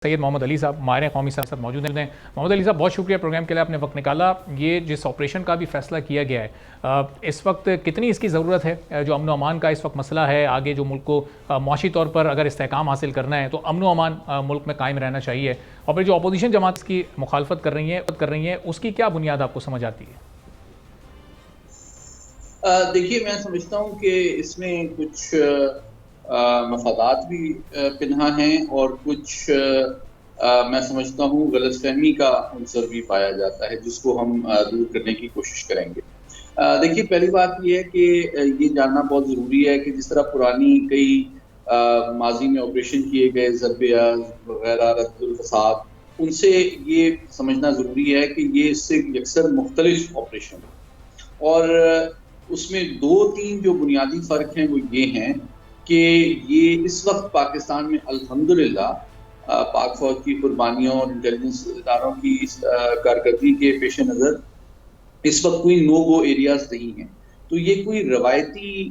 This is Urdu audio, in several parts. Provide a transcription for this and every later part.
سید محمد علی صاحب ماہر قومی سیاست موجود ہیں۔ محمد علی صاحب بہت شکریہ پروگرام کے لیے، آپ نے وقت نکالا۔ یہ جس آپریشن کا بھی فیصلہ کیا گیا ہے، اس وقت کتنی اس کی ضرورت ہے؟ جو امن و امان کا اس وقت مسئلہ ہے، آگے جو ملک کو معاشی طور پر اگر استحکام حاصل کرنا ہے تو امن و امان ملک میں قائم رہنا چاہیے، اور پھر جو اپوزیشن جماعت اس کی مخالفت کر رہی ہیں اس کی کیا بنیاد آپ کو سمجھ آتی ہے؟ دیکھیے، میں سمجھتا ہوں کہ اس میں کچھ مفادات بھی پنہا ہیں اور کچھ میں سمجھتا ہوں غلط فہمی کا عنصر بھی پایا جاتا ہے، جس کو ہم دور کرنے کی کوشش کریں گے۔ دیکھیے، پہلی بات یہ ہے کہ یہ جاننا بہت ضروری ہے کہ جس طرح پرانی کئی ماضی میں آپریشن کیے گئے ضرب وغیرہ رد الفساد، ان سے یہ سمجھنا ضروری ہے کہ یہ اس سے یکسر مختلف آپریشن ہے، اور اس میں دو تین جو بنیادی فرق ہیں وہ یہ ہیں کہ یہ اس وقت پاکستان میں الحمدللہ پاک فوج کی قربانیوں اور انٹیلیجنس اداروں کی کارکردگی کے پیش نظر اس وقت کوئی نو گو ایریاز نہیں ہیں۔ تو یہ کوئی روایتی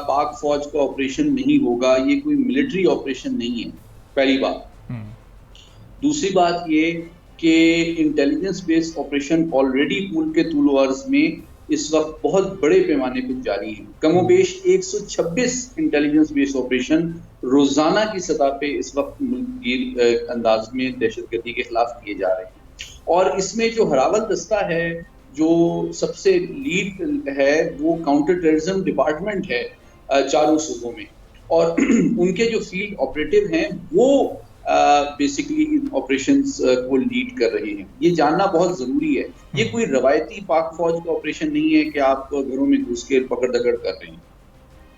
پاک فوج کا آپریشن نہیں ہوگا، یہ کوئی ملٹری آپریشن نہیں ہے، پہلی بات۔ دوسری بات یہ کہ انٹیلیجنس بیس آپریشن آلریڈی ملک کے طول و عرض میں اس وقت بہت بڑے پیمانے پر جاری ہیں۔ کم و بیش 126 انٹیلیجنس بیس آپریشن روزانہ کی سطح پہ اس وقت ملک کی انداز میں دہشت گردی کے خلاف کیے جا رہے ہیں، اور اس میں جو ہراول دستہ ہے جو سب سے لیڈ ہے وہ کاؤنٹر ٹیررزم ڈپارٹمنٹ ہے چاروں صوبوں میں، اور ان کے جو فیلڈ آپریٹو ہیں وہ بیسیکلی ان آپریشنز کو لیڈ کر رہے ہیں۔ یہ جاننا بہت ضروری ہے، یہ کوئی روایتی پاک فوج کا آپریشن نہیں ہے کہ آپ گھروں میں گھس کے پکڑ دکڑ کر رہے ہیں۔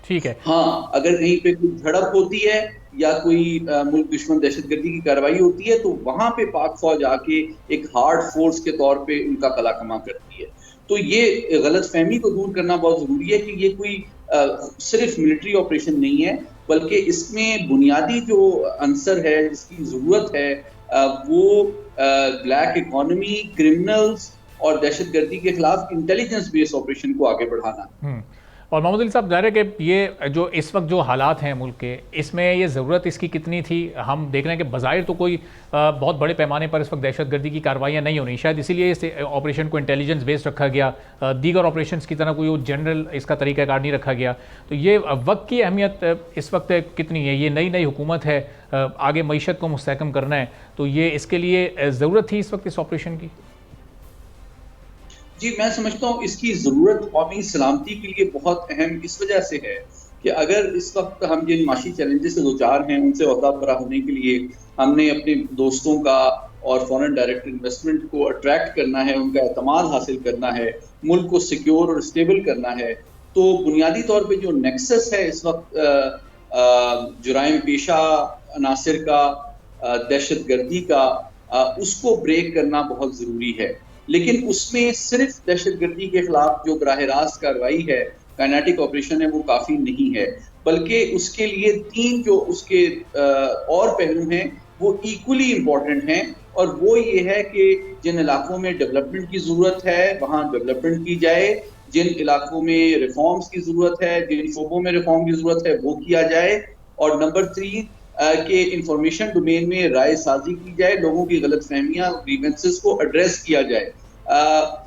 ٹھیک ہے، ہاں، اگر کہیں پہ کوئی جھڑپ ہوتی ہے یا کوئی ملک دشمن دہشت گردی کی کارروائی ہوتی ہے تو وہاں پہ پاک فوج آ کے ایک ہارڈ فورس کے طور پہ ان کا قلع کما کرتی ہے۔ تو یہ غلط فہمی کو دور کرنا بہت ضروری ہے کہ یہ کوئی صرف ملٹری آپریشن نہیں ہے، بلکہ اس میں بنیادی جو عنصر ہے جس کی ضرورت ہے وہ بلیک اکانومی، کرمنلز اور دہشت گردی کے خلاف انٹیلیجنس بیس آپریشن کو آگے بڑھانا۔ اور محمد علی صاحب، ظاہر ہے کہ یہ جو اس وقت جو حالات ہیں ملک کے، اس میں یہ ضرورت اس کی کتنی تھی؟ ہم دیکھ رہے ہیں کہ بظاہر تو کوئی بہت بڑے پیمانے پر اس وقت دہشت گردی کی کارروائیاں نہیں ہونی، شاید اسی لیے اس آپریشن کو انٹیلیجنس بیس رکھا گیا، دیگر آپریشنز کی طرح کوئی جنرل اس کا طریقہ کار نہیں رکھا گیا۔ تو یہ وقت کی اہمیت اس وقت کتنی ہے؟ یہ نئی حکومت ہے، آگے معیشت کو مستحکم کرنا ہے، تو یہ اس کے لیے ضرورت تھی اس وقت اس آپریشن کی؟ جی، میں سمجھتا ہوں اس کی ضرورت قومی سلامتی کے لیے بہت اہم اس وجہ سے ہے کہ اگر اس وقت ہم جن معاشی چیلنجز سے دوچار ہیں ان سے عہدہ برا ہونے کے لیے ہم نے اپنے دوستوں کا اور فورن ڈائریکٹ انویسٹمنٹ کو اٹریکٹ کرنا ہے، ان کا اعتماد حاصل کرنا ہے، ملک کو سیکیور اور اسٹیبل کرنا ہے، تو بنیادی طور پہ جو نیکسس ہے اس وقت جرائم پیشہ عناصر کا، دہشت گردی کا، اس کو بریک کرنا بہت ضروری ہے۔ لیکن اس میں صرف دہشت گردی کے خلاف جو براہ راست کارروائی ہے، کائنیٹک آپریشن ہے، وہ کافی نہیں ہے، بلکہ اس کے لیے تین جو اس کے اور پہلو ہیں وہ ایکولی امپورٹنٹ ہیں، اور وہ یہ ہے کہ جن علاقوں میں ڈیولپمنٹ کی ضرورت ہے وہاں ڈیولپمنٹ کی جائے، جن علاقوں میں ریفارمز کی ضرورت ہے، جن شعبوں میں ریفارم کی ضرورت ہے وہ کیا جائے، اور نمبر 3 کہ انفارمیشن ڈومین میں رائے سازی کی جائے، لوگوں کی غلط فہمیاں، گریونسز کو ایڈریس کیا جائے،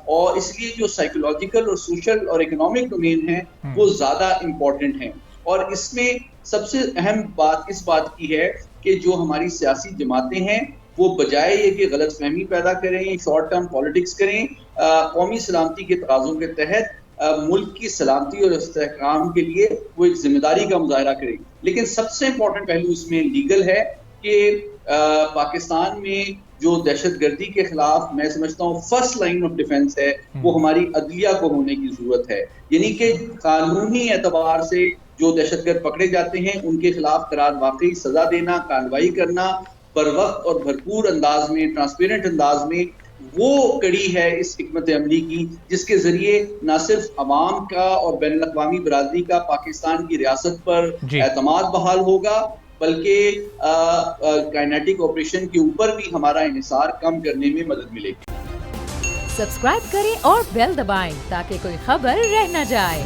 اور اس لیے جو سائیکولوجیکل اور سوشل اور اکنامک ڈومین ہیں وہ زیادہ امپورٹنٹ ہیں۔ اور اس میں سب سے اہم بات اس بات کی ہے کہ جو ہماری سیاسی جماعتیں ہیں وہ بجائے یہ کہ غلط فہمی پیدا کریں، شارٹ ٹرم پالیٹکس کریں، قومی سلامتی کے تقاضوں کے تحت ملک کی سلامتی اور استحکام کے لیے وہ ایک ذمہ داری کا مظاہرہ کریں۔ لیکن سب سے امپورٹنٹ پہلو اس میں لیگل ہے کہ پاکستان میں جو دہشت گردی کے خلاف میں سمجھتا ہوں فرسٹ لائن آف ڈیفنس ہے وہ ہماری عدلیہ کو ہونے کی ضرورت ہے، یعنی کہ قانونی اعتبار سے جو دہشت گرد پکڑے جاتے ہیں ان کے خلاف قرار واقعی سزا دینا، کارروائی کرنا بر وقت اور بھرپور انداز میں، ٹرانسپیرنٹ انداز میں، وہ کڑی ہے اس حکمت عملی کی جس کے ذریعے نہ صرف عوام کا اور بین الاقوامی برادری کا پاکستان کی ریاست پر اعتماد بحال ہوگا، بلکہ کائنیٹک آپریشن کے اوپر بھی ہمارا انحصار کم کرنے میں مدد ملے گی۔ سبسکرائب کریں اور بیل دبائیں تاکہ کوئی خبر رہ نہ جائے۔